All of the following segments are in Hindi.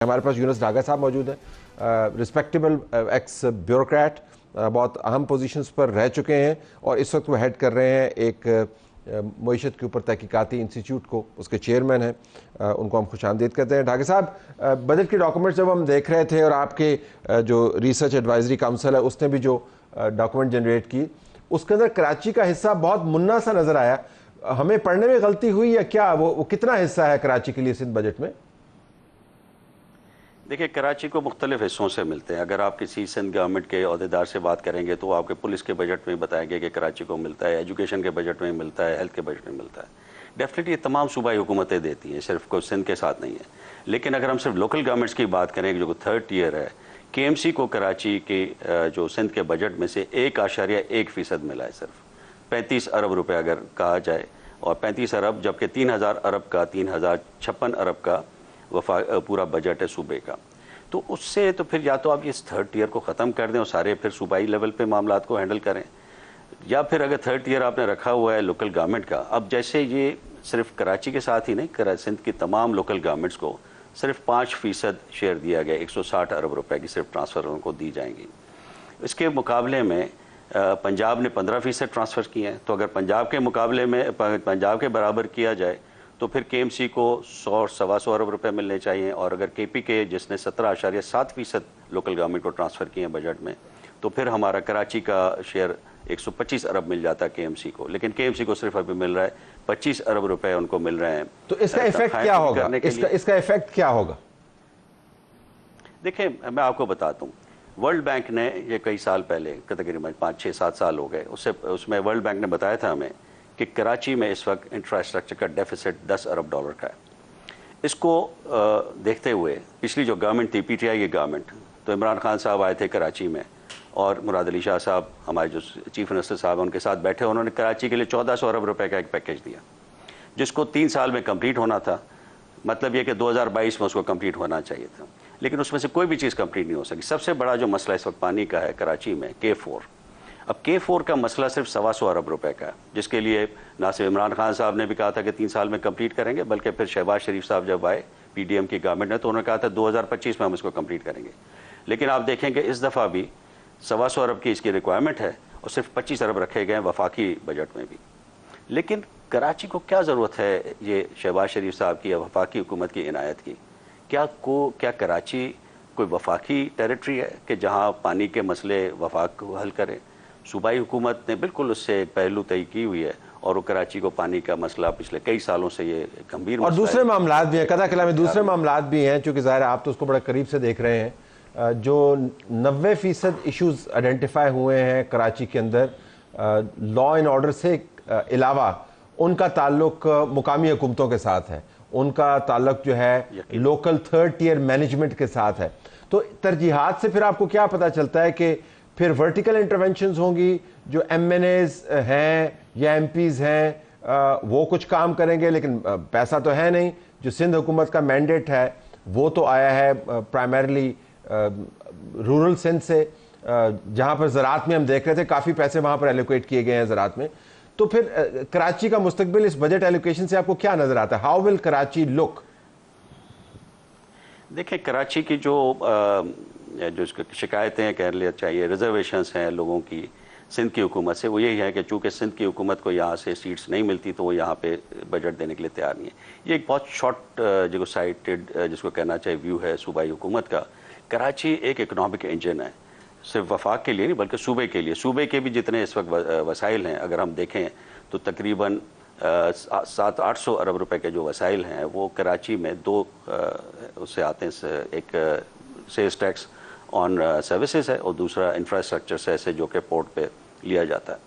हमारे पास यूनुस डागा साहब मौजूद हैं, रिस्पेक्टेबल एक्स ब्यूरोक्रेट, बहुत अहम पोजीशंस पर रह चुके हैं और इस वक्त वो हेड कर रहे हैं एक मईशत के ऊपर तहकीकाती इंस्टीट्यूट को, उसके चेयरमैन हैं। उनको हम खुशामदीद करते हैं। डागा साहब, बजट के डॉक्यूमेंट्स जब हम देख रहे थे और आपके जो रिसर्च एडवाइजरी काउंसिल है उसने भी जो डॉक्यूमेंट जनरेट की, उसके अंदर कराची का हिस्सा बहुत मुन्ना सा नज़र आया। हमें पढ़ने में गलती हुई या क्या? वो कितना हिस्सा है कराची के लिए सिंध बजट में? देखिए, कराची को मुख्तलिफ हिस्सों से मिलते हैं। अगर आप किसी सिंध गवर्नमेंट के अहदेदार से बात करेंगे तो आपके पुलिस के बजट में बताएंगे कि कराची को मिलता है, एजुकेशन के बजट में मिलता है, हेल्थ के बजट में मिलता है। डेफिनेटली ये तमाम सूबाई हुकूमतें देती हैं, सिर्फ कोई सिंध के साथ नहीं है। लेकिन अगर हम सिर्फ लोकल गवर्नमेंट्स की बात करें जो 3rd टियर है, KMC को कराची के जो सिंध के बजट में से 1.1% मिला है, सिर्फ 35 अरब रुपये अगर कहा जाए, और 35 अरब जबकि 3000 अरब का 3056 अरब का पूरा बजट है सूबे का। तो उससे तो फिर या तो आप इस 3rd टियर को ख़त्म कर दें और सारे फिर सूबाई लेवल पे मामलात को हैंडल करें, या फिर अगर 3rd टियर आपने रखा हुआ है लोकल गवर्नमेंट का, अब जैसे ये सिर्फ कराची के साथ ही नहीं, सिंध की तमाम लोकल गवर्नमेंट्स को सिर्फ 5% शेयर दिया गया, 160 अरब रुपए की सिर्फ ट्रांसफ़र उनको दी जाएंगी। इसके मुकाबले में पंजाब ने 15% ट्रांसफ़र किए हैं। तो अगर पंजाब के मुकाबले में पंजाब के बराबर किया जाए तो फिर KMC को 100-125 अरब रुपए मिलने चाहिए, और अगर KPK जिसने 17.7% लोकल गवर्नमेंट को ट्रांसफ़र किए हैं बजट में, तो फिर हमारा कराची का शेयर 125 अरब मिल जाता है KMC को। लेकिन KMC को सिर्फ अभी मिल रहा है 25 अरब रुपए उनको मिल रहे हैं। तो इसका इफेक्ट क्या होगा? इसका इफेक्ट क्या होगा? देखिए, मैं आपको बताता हूँ, वर्ल्ड बैंक ने ये कई साल पहले, तकरीबन 5-6-7 साल हो गए, उसमें वर्ल्ड बैंक ने बताया था हमें कि कराची में इस वक्त इंफ्रास्ट्रक्चर का डेफिसिट 10 अरब डॉलर का है। इसको देखते हुए पिछली जो गवर्नमेंट थी, PTI की गवर्नमेंट, तो इमरान खान साहब आए थे कराची में और मुराद अली शाह साहब हमारे जो चीफ मिनिस्टर साहब उनके साथ बैठे, उन्होंने कराची के लिए 1400 अरब रुपए का एक पैकेज दिया, जिसको 3 साल में कंप्लीट होना था। मतलब ये कि 2022 में उसको कंप्लीट होना चाहिए था, लेकिन उसमें से कोई भी चीज़ कंप्लीट नहीं हो सकी। सबसे बड़ा जो मसला इस वक्त पानी का है कराची में, K4। अब K4 का मसला सिर्फ 125 अरब रुपए का है, जिसके लिए ना सिर्फ इमरान खान साहब ने भी कहा था कि 3 साल में कंप्लीट करेंगे, बल्कि फिर शहबाज शरीफ साहब जब आए PDM की गवर्नमेंट ने, तो उन्होंने कहा था 2025 में हम इसको कंप्लीट करेंगे। लेकिन आप देखेंगे इस दफ़ा भी 125 अरब की इसकी रिक्वायरमेंट है और सिर्फ 25 अरब रखे गए हैं वफाकी बजट में भी। लेकिन कराची को क्या ज़रूरत है ये शहबाज शरीफ साहब की या वफाकी हुकूमत की इनायत की? क्या कराची कोई वफाकी टेरिटरी है कि जहाँ पानी के मसले वफाक को हल करें? सूबाई हुकूमत ने बिल्कुल उससे एक पहलू तय की हुई है, और वो कराची को पानी का मसला पिछले कई सालों से ये गंभीर और दूसरे मामलात भी हैं, कदा किला में दूसरे मामलात भी हैं, चूँकि ज़ाहिर आप तो उसको बड़ा करीब से देख रहे हैं। जो 90% इशूज़ आइडेंटिफाई हुए हैं कराची के अंदर लॉ एंड ऑर्डर से अलावा, उनका ताल्लुक मुकामी हुकूमतों के साथ है, उनका ताल्लुक जो है लोकल 3rd टियर मैनेजमेंट के साथ है। तो तरजीहात से फिर आपको क्या पता चलता है कि फिर वर्टिकल इंटरवेंशंस होंगी, जो MNAs हैं या MPs हैं वो कुछ काम करेंगे, लेकिन पैसा तो है नहीं। जो सिंध हुकूमत का मैंडेट है वो तो आया है प्राइमरली रूरल सिंध से, जहाँ पर ज़राअत में हम देख रहे थे काफ़ी पैसे वहाँ पर एलोकेट किए गए हैं ज़राअत में। तो फिर कराची का मुस्तकबिल इस बजट एलोकेशन से आपको क्या नज़र आता है? How will Karachi look? देखिए, कराची की जो शिकायतें कह लिया चाहिए, रिजर्वेशंस हैं लोगों की सिंध की हुकूमत से, वो यही है कि चूँकि सिंध की हुकूमत को यहाँ से सीट्स नहीं मिलती तो वो यहाँ पे बजट देने के लिए तैयार नहीं है। ये एक बहुत शॉर्ट जो साइटेड जिसको कहना चाहिए व्यू है सूबाई हुकूमत का। कराची एक इकनॉमिक इंजन है, सिर्फ वफाक के लिए नहीं बल्कि सूबे के लिए। सूबे के भी जितने इस वक्त वसाइल हैं अगर हम देखें तो तकरीबन 700-800 अरब रुपए के जो वसाइल हैं वो कराची में दो उससे आते हैं। एक सेल्स टैक्स ऑन सर्विसेज है और दूसरा इंफ्रास्ट्रक्चर से ऐसे जो कि पोर्ट पे लिया जाता है।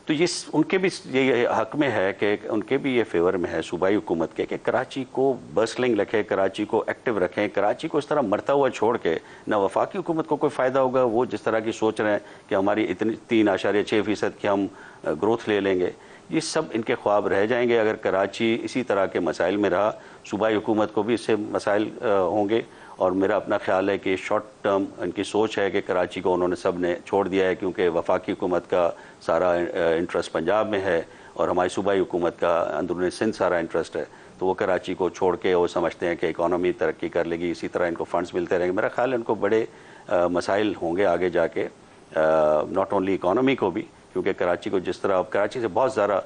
तो ये उनके भी ये हक में है कि उनके भी ये फेवर में है सूबाई हुकूमत के कि कराची को बस्लिंग रखें, कराची को एक्टिव रखें। कराची को इस तरह मरता हुआ छोड़ के ना वफाकी हुकूमत को कोई फ़ायदा होगा, वो जिस तरह की सोच रहे हैं कि हमारी इतनी 3.6% की हम ग्रोथ ले लेंगे, ये सब इनके ख्वाब रह जाएंगे अगर कराची इसी तरह के मसाइल में रहा। सूबाई हुकूमत को भी इससे मसाइल होंगे, और मेरा अपना ख्याल है कि शॉर्ट टर्म इनकी सोच है कि कराची को उन्होंने सब ने छोड़ दिया है, क्योंकि वफाकी हुकूमत का सारा इंटरेस्ट पंजाब में है और हमारी सूबाई हुकूमत का अंदरूनी सिंध सारा इंटरेस्ट है। तो वो कराची को छोड़ के वो समझते हैं कि इकोनॉमी तरक्की कर लेगी, इसी तरह इनको फंड्स मिलते रहेंगे। मेरा ख्याल है इनको बड़े मसाइल होंगे आगे जाके, नॉट ओनली इकोनॉमी को भी, क्योंकि कराची को जिस तरह अब कराची से बहुत ज़्यादा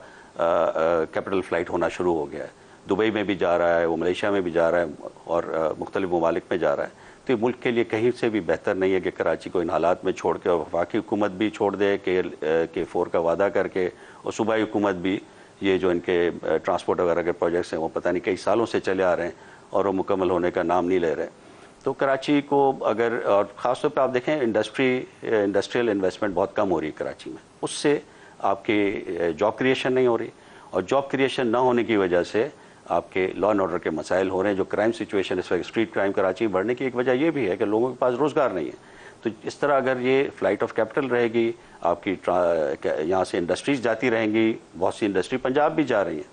कैपिटल फ़्लाइट होना शुरू हो गया है। दुबई में भी जा रहा है, वो मलेशिया में भी जा रहा है और मुख्तलिफ ममालिक में जा रहा है। तो ये मुल्क के लिए कहीं से भी बेहतर नहीं है कि कराची को इन हालात में छोड़ के, और वफाकी हुकूमत भी छोड़ दे के 4 का वादा करके, और सूबाई हुकूमत भी ये जो इनके ट्रांसपोर्ट वगैरह के प्रोजेक्ट्स हैं वो पता नहीं कई सालों से चले आ रहे हैं और वो मुकम्मल होने का नाम नहीं ले रहे। तो कराची को अगर, और ख़ासतौर पर आप देखें इंडस्ट्रियल इन्वेस्टमेंट बहुत कम हो रही है कराची में, उससे आपकी जॉब क्रिएशन नहीं हो रही, और जॉब क्रिएशन ना होने की वजह से आपके लॉ एंड ऑर्डर के मसाइल हो रहे हैं। जो क्राइम सिचुएशन इस वक्त, स्ट्रीट क्राइम कराची में बढ़ने की एक वजह यह भी है कि लोगों के पास रोज़गार नहीं है। तो इस तरह अगर ये फ्लाइट ऑफ कैपिटल रहेगी, आपकी यहाँ से इंडस्ट्रीज जाती रहेंगी, बहुत सी इंडस्ट्री पंजाब भी जा रही हैं,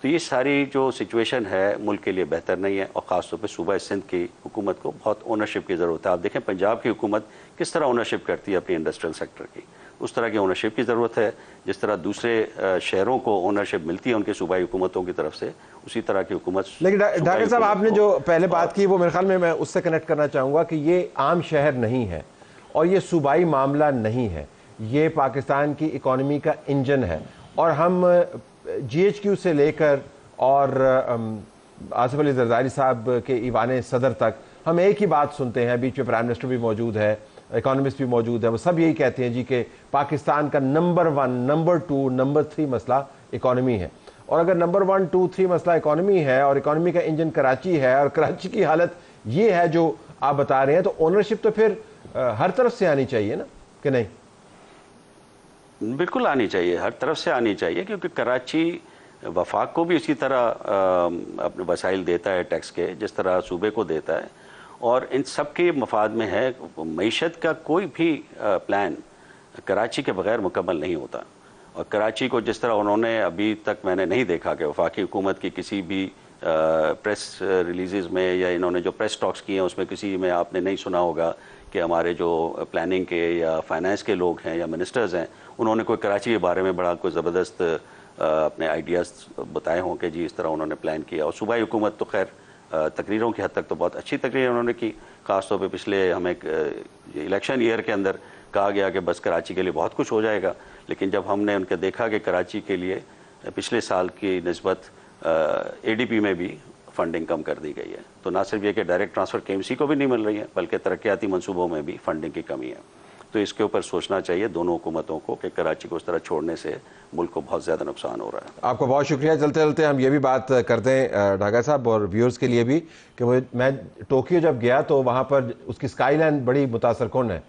तो ये सारी जो सिचुएशन है मुल्क के लिए बेहतर नहीं है। और ख़ास तौर पे सूबा सिंध की हुकूमत को बहुत ओनरशिप की ज़रूरत है। आप देखें पंजाब की हुकूमत किस तरह ओनरशिप करती है अपनी इंडस्ट्रियल सेक्टर की, उस तरह की ओनरशिप की ज़रूरत है। जिस तरह दूसरे शहरों को ओनरशिप मिलती है उनकी सूबाई हुकूमतों की तरफ से, उसी तरह की हुकूमत। लेकिन डॉक्टर साहब, आपने जो पहले बात की वो मेरे ख्याल में मैं उससे कनेक्ट करना चाहूँगा कि ये आम शहर नहीं है और ये सूबाई मामला नहीं है, ये पाकिस्तान की इकॉनमी का इंजन है। और हम GHQ से लेकर और आसिफ अली जरदारी साहब के ईवान सदर तक हम एक ही बात सुनते हैं, बीच में प्राइम मिनिस्टर भी मौजूद है, इकोनॉमिस्ट भी मौजूद है, वो सब यही कहते हैं जी कि पाकिस्तान का नंबर 1, नंबर 2, नंबर 3 मसला इकॉनमी है। और अगर नंबर 1, 2, 3 मसला इकॉनमी है और इकॉनमी का इंजन कराची है और कराची की हालत ये है जो आप बता रहे हैं, तो ओनरशिप तो फिर हर तरफ से आनी चाहिए ना, कि नहीं? बिल्कुल आनी चाहिए, हर तरफ से आनी चाहिए, क्योंकि कराची वफाक को भी इसी तरह अपने वसाइल देता है टैक्स के, जिस तरह सूबे को देता है, और इन सब के मफाद में है। मईशत का कोई भी प्लान कराची के बगैर मुकम्मल नहीं होता। और कराची को जिस तरह उन्होंने, अभी तक मैंने नहीं देखा कि वफाकी हुकूमत की किसी भी प्रेस रिलीज़ में या इन्होंने जो प्रेस टॉक्स किए हैं उसमें किसी में आपने नहीं सुना होगा कि हमारे जो प्लानिंग के या फाइनेंस के लोग हैं या मिनिस्टर्स हैं, उन्होंने कोई कराची के बारे में बड़ा कोई ज़बरदस्त अपने आइडियाज़ बताए हों कि जी इस तरह उन्होंने प्लान किया। और सूबाई हुकूमत तो खैर तकरीरों की हद तक तो बहुत अच्छी तकरीर उन्होंने की। ख़ासतौर पे पिछले हमें इलेक्शन ईयर के अंदर कहा गया कि बस कराची के लिए बहुत कुछ हो जाएगा, लेकिन जब हमने उनके देखा कि कराची के लिए पिछले साल की निस्बत ADP में भी फंडिंग कम कर दी गई है, तो ना सिर्फ ये कि डायरेक्ट ट्रांसफ़र KMC को भी नहीं मिल रही है, बल्कि तरक्याती मंसूबों में भी फंडिंग की कमी है। तो इसके ऊपर सोचना चाहिए दोनों हुकूमतों को कि कराची को उस तरह छोड़ने से मुल्क को बहुत ज़्यादा नुकसान हो रहा है। आपका बहुत शुक्रिया। चलते चलते हम ये भी बात करते हैं ढाका साहब और व्यूअर्स के लिए भी कि मैं टोक्यो जब गया तो वहाँ पर उसकी स्काईलाइन बड़ी मुतासर कुन है।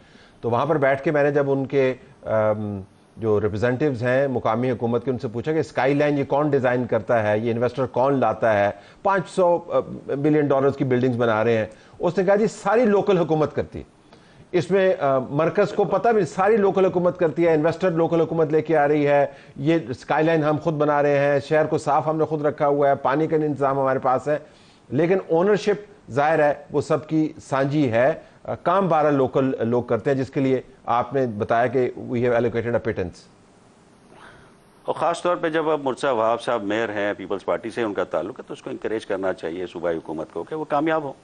तो वहाँ पर बैठ के मैंने जब उनके जो रिप्रेजेंटेटिव्स हैं मुकामी हुकूमत के, उनसे पूछा कि स्काईलाइन ये कौन डिज़ाइन करता है, ये इन्वेस्टर कौन लाता है, 500 बिलियन डॉलर्स की बिल्डिंग्स बना रहे हैं। उसने कहा जी सारी लोकल हुकूमत करती है, इसमें मरकज़ को पता भी, सारी लोकल हुकूमत करती है, इन्वेस्टर लोकल हुकूमत लेके आ रही है, ये स्काईलाइन हम खुद बना रहे हैं, शहर को साफ हमने खुद रखा हुआ है, पानी का इंतज़ाम हमारे पास है, लेकिन ओनरशिप जाहिर है वो सबकी साझी है, काम 12 लोकल लोग करते हैं, जिसके लिए आपने बताया कि we have allocated a pittance. और ख़ास तौर पे जब अब मुर्तज़ा वहाब साहब मेयर हैं, पीपल्स पार्टी से उनका ताल्लुक है, तो उसको इंकरेज करना चाहिए सूबाई हुकूमत को कि वो कामयाब हो।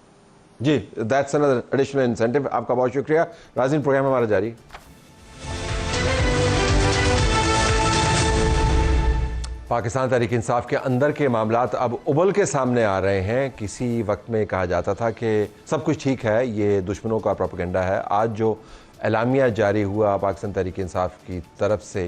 जी, दैट्स अनदर एडिशनल इंसेंटिव। आपका बहुत शुक्रिया। नाज़रीन, प्रोग्राम हमारा जारी। पाकिस्तान तहरीक इंसाफ के अंदर के मामलात अब उबल के सामने आ रहे हैं। किसी वक्त में कहा जाता था कि सब कुछ ठीक है, ये दुश्मनों का प्रोपेगेंडा है। आज जो एलामिया जारी हुआ पाकिस्तान तहरीक इंसाफ की तरफ से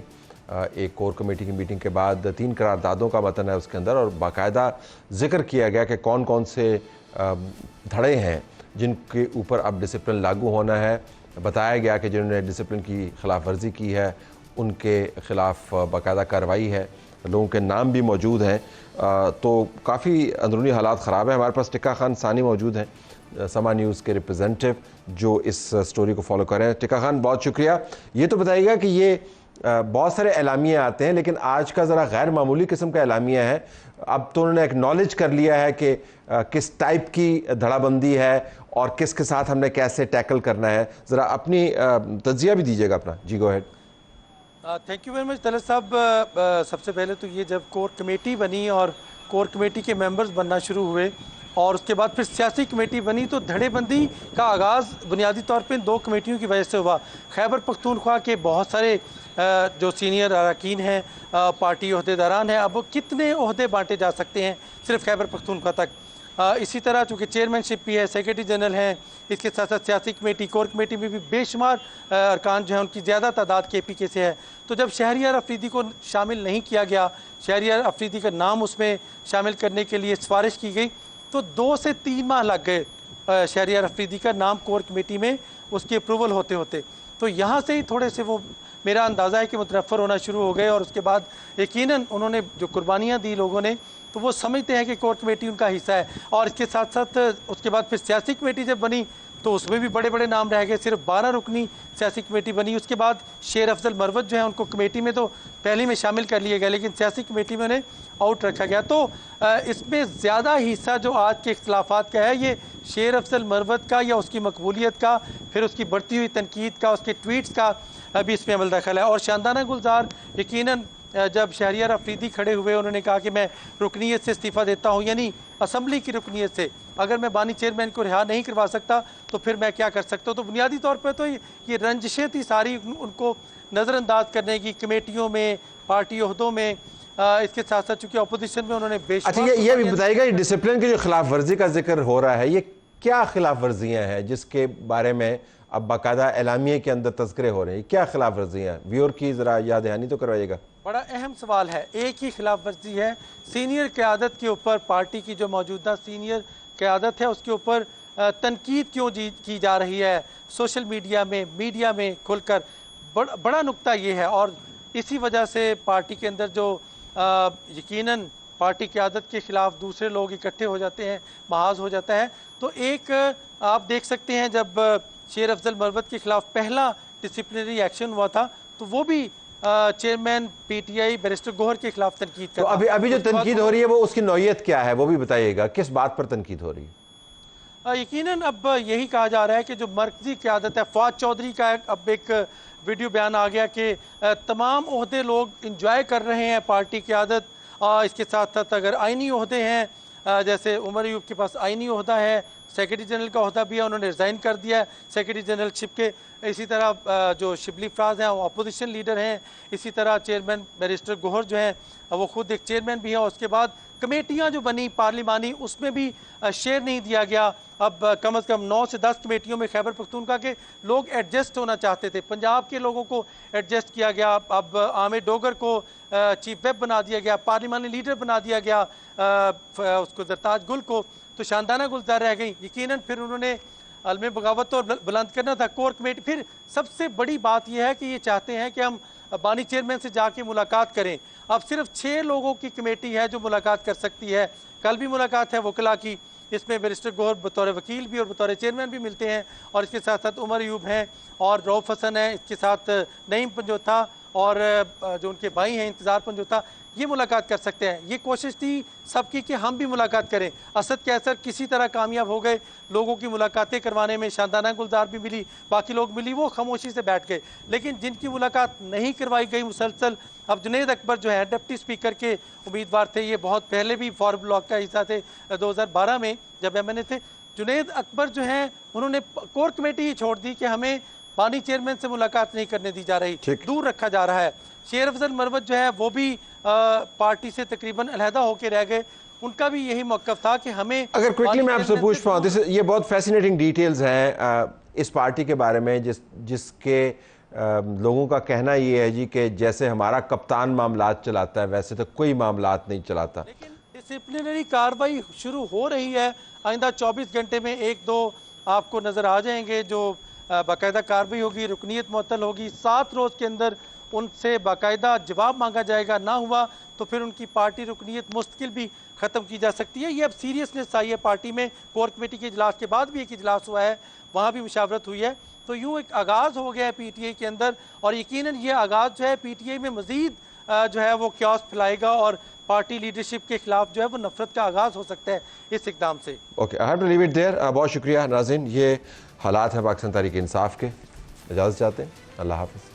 एक कोर कमेटी की मीटिंग के बाद 3 करारदादों का मतन है उसके अंदर, और बाकायदा जिक्र किया गया कि कौन कौन से धड़े हैं जिनके ऊपर अब डिसिप्लिन लागू होना है। बताया गया कि जिन्होंने डिसिप्लिन की खिलाफ वर्जी की है उनके ख़िलाफ़ बाकायदा कार्रवाई है, लोगों के नाम भी मौजूद हैं। तो काफ़ी अंदरूनी हालात ख़राब है। हमारे पास टिक्का खान सानी मौजूद हैं, समा न्यूज़ के रिप्रेजेंटेटिव, जो इस स्टोरी को फॉलो कर रहे हैं। टिक्का खान, बहुत शुक्रिया। ये तो बताइएगा कि ये बहुत सारे एलामिया आते हैं, लेकिन आज का ज़रा गैर मामूली किस्म का एलामिया है। अब तो उन्होंने एक्नॉलेज कर लिया है कि किस टाइप की धड़ाबंदी है और किसके साथ हमने कैसे टैकल करना है। ज़रा अपनी तज्जिया भी दीजिएगा अपना। जी, go ahead. Thank you very much Talat साहब। सबसे पहले तो ये जब कोर कमेटी बनी और कोर कमेटी के मेंबर्स बनना शुरू हुए और उसके बाद फिर सियासी कमेटी बनी, तो धड़ेबंदी का आगाज़ बुनियादी तौर पे इन दो कमेटियों की वजह से हुआ। खैबर पख्तूनख्वा के बहुत सारे जो सीनियर अरकान हैं, पार्टी अहदेदारान हैं, अब कितने अहदे बांटे जा सकते हैं सिर्फ खैबर पख्तूनख्वा तक। इसी तरह चूँकि चेयरमैनशिप भी है, सेक्रेटरी जनरल हैं, इसके साथ साथ सियासी कमेटी, कोर कमेटी में भी बेशुमार अरकान जो हैं उनकी ज़्यादा तादाद KPK से है। तो जब शहरियार अफरीदी को शामिल नहीं किया गया, शहरियार अफरीदी का नाम उसमें शामिल करने के लिए सिफारिश की गई, तो 2 से 3 माह लग गए शहरियार अफरीदी का नाम कोर कमेटी में उसकी अप्रूवल होते होते। तो यहाँ से ही थोड़े से वो मेरा अंदाज़ा है कि मुतनफ़र होना शुरू हो गए और उसके बाद यकीनन उन्होंने जो कुर्बानियाँ दी लोगों ने, तो वो समझते हैं कि कोर कमेटी उनका हिस्सा है। और इसके साथ साथ उसके बाद फिर सियासी कमेटी जब बनी तो उसमें भी बड़े बड़े नाम रह गए, सिर्फ 12 रुकनी सियासी कमेटी बनी। उसके बाद शेर अफजल मरवत जो है उनको कमेटी में तो पहले में शामिल कर लिया गया, लेकिन सियासी कमेटी में उन्हें आउट रखा गया। तो इसमें ज़्यादा हिस्सा जो आज के इख्तलाफात का है ये शेर अफजल मरवत का या उसकी मकबूलियत का, फिर उसकी बढ़ती हुई तनकीद का, उसके ट्वीट्स का अभी इसमें अमल दखल है। और शानदाना गुलजार यकीनन जब शहरियार अफरीदी खड़े हुए, उन्होंने कहा कि मैं रुकनीत से इस्तीफ़ा देता हूँ, यानी असम्बली की रुकनीत से, अगर मैं बानी चेयरमैन को रिहा नहीं करवा सकता तो फिर मैं क्या कर सकता हूँ। तो बुनियादी तौर पर तो ये रंजिशें थी सारी उनको नज़रअंदाज करने की, कमेटियों में, पार्टी ओहदों में, इसके साथ साथ चूँकि अपोजिशन में उन्होंने अच्छा, ये भी बताइएगा, डिसिप्लिन की जो खिलाफ वर्जी का जिक्र हो रहा है, ये क्या खिलाफ वर्जियाँ हैं जिसके बारे में अब बाकायदा एलामिया के अंदर तज़किरे हो रहे हैं? क्या खिलाफ वर्जियाँ? व्यूअर की ज़रा याद दहानी तो करवाइएगा। बड़ा अहम सवाल है। एक ही खिलाफ वर्जी है सीनियर क़यादत के ऊपर, पार्टी की जो मौजूदा सीनियर क़यादत है उसके ऊपर तनकीद क्यों की जा रही है सोशल मीडिया में खुलकर। बड़ा नुक्ता ये है और इसी वजह से पार्टी के अंदर जो यकीनन पार्टी क़यादत के ख़िलाफ़ दूसरे लोग इकट्ठे हो जाते हैं, महाज हो जाता है। तो एक आप देख सकते हैं जब शेर अफजल मरवत के ख़िलाफ़ पहला डिसिप्लिनरी एक्शन हुआ था तो वो भी चेयरमैन PTI बैरिस्टर गोहर के खिलाफ तनकीद कर। तो अभी जो तनकीद हो रही है वो उसकी नौयत क्या है, वो भी बताइएगा, किस बात पर तनकीद हो रही है? यकीनन अब यही कहा जा रहा है कि जो मरकजी क़यादत है, फवाद चौधरी का अब एक वीडियो बयान आ गया कि तमाम ओहदे लोग इंजॉय कर रहे हैं पार्टी क़यादत। इसके साथ साथ अगर आइनी ओहदे हैं, जैसे उमर अयूब के पास आइनी ओहदा है, सेक्रेटरी जनरल का ओहदा भी है, उन्होंने रिज़ाइन कर दिया है सेक्रेटरी जनरलशिप के। इसी तरह जो शिबली फराज हैं वो अपोजिशन लीडर हैं। इसी तरह चेयरमैन बैरिस्टर गोहर जो हैं वो खुद एक चेयरमैन भी हैं। उसके बाद कमेटियां जो बनी पार्लिमानी उसमें भी शेयर नहीं दिया गया। अब कम से कम 9 से 10 कमेटियों में खैबर पख्तूनख्वा के लोग एडजस्ट होना चाहते थे, पंजाब के लोगों को एडजस्ट किया गया। अब आमिर डोगर को चीफ वेब बना दिया गया, पार्लिमानी लीडर बना दिया गया, उसको जरताज गुल को तो शानदाना गुलजार रह गई। यकीनन फिर उन्होंने अलम बगावत तो बुलंद करना था कोर कमेटी। फिर सबसे बड़ी बात यह है कि ये चाहते हैं कि हम बानी चेयरमैन से जाके मुलाकात करें। अब सिर्फ 6 लोगों की कमेटी है जो मुलाकात कर सकती है। कल भी मुलाकात है वकला की, इसमें बैरिस्टर गोहर बतौर वकील भी और बतौर चेयरमैन भी मिलते हैं और इसके साथ साथ उमर अयूब हैं और रऊफ हसन है, इसके साथ नईम पंजोथा और जो उनके भाई हैं इंतज़ार पंजोथा, ये मुलाकात कर सकते हैं। ये कोशिश थी सबकी कि हम भी मुलाकात करें। असद कैसर किसी तरह कामयाब हो गए लोगों की मुलाकातें करवाने में, शानदाना गुलजार भी मिली, बाकी लोग मिली, वो खामोशी से बैठ गए। लेकिन जिनकी मुलाकात नहीं करवाई गई मुसलसल, अब जुनैद अकबर जो है डिप्टी स्पीकर के उम्मीदवार थे, ये बहुत पहले भी फॉर ब्लॉक का हिस्सा थे 2012 में जब MNA थे। जुनैद अकबर जो हैं उन्होंने कोर कमेटी ही छोड़ दी कि हमें बानी चेयरमैन से मुलाकात नहीं करने दी जा रही, दूर रखा जा रहा है। शेर अफजल मरवत जो है वो भी पार्टी से तकरीबन अलहदा होकर रह गए, उनका भी यही मौक़िफ़ था कि हमें। अगर क्विकली मैं आपसे पूछ पाऊँ, ये बहुत फैसिनेटिंग डिटेल्स हैं इस पार्टी के बारे में जिसके लोगों का कहना ये है जी कि जैसे हमारा कप्तान मामलात चलाता है वैसे तो कोई मामलात नहीं चलाता। लेकिन डिसिप्लिनरी कार्रवाई शुरू हो रही है। आइंदा 24 घंटे में 1-2 आपको नज़र आ जाएंगे जो बाकायदा कार्रवाई होगी, रुकनीत मुअत्तल होगी। 7 रोज़ के अंदर उनसे बाकायदा जवाब मांगा जाएगा। ना हुआ तो फिर उनकी पार्टी रुकनीत मुस्तकिल भी ख़त्म की जा सकती है। ये अब सीरियसनेस आई है पार्टी में। कोर कमेटी के इजलास के बाद भी एक इजलास हुआ है, वहाँ भी मुशावरत हुई है। तो यूँ एक आगाज़ हो गया है PTI के अंदर और यकीनन ये आगाज़ जो है PTI में मज़ीद जो है वो क्यास फैलाएगा और पार्टी लीडरशिप के खिलाफ जो है वो नफरत का आगाज़ हो सकता है इस इक़दाम से। Okay, I have to leave it there. बहुत शुक्रिया नाज़रीन, ये हालात हैं पाकिस्तान तहरीक इंसाफ के। इजाज़त चाहते हैं, अल्लाह हाफ़िज़।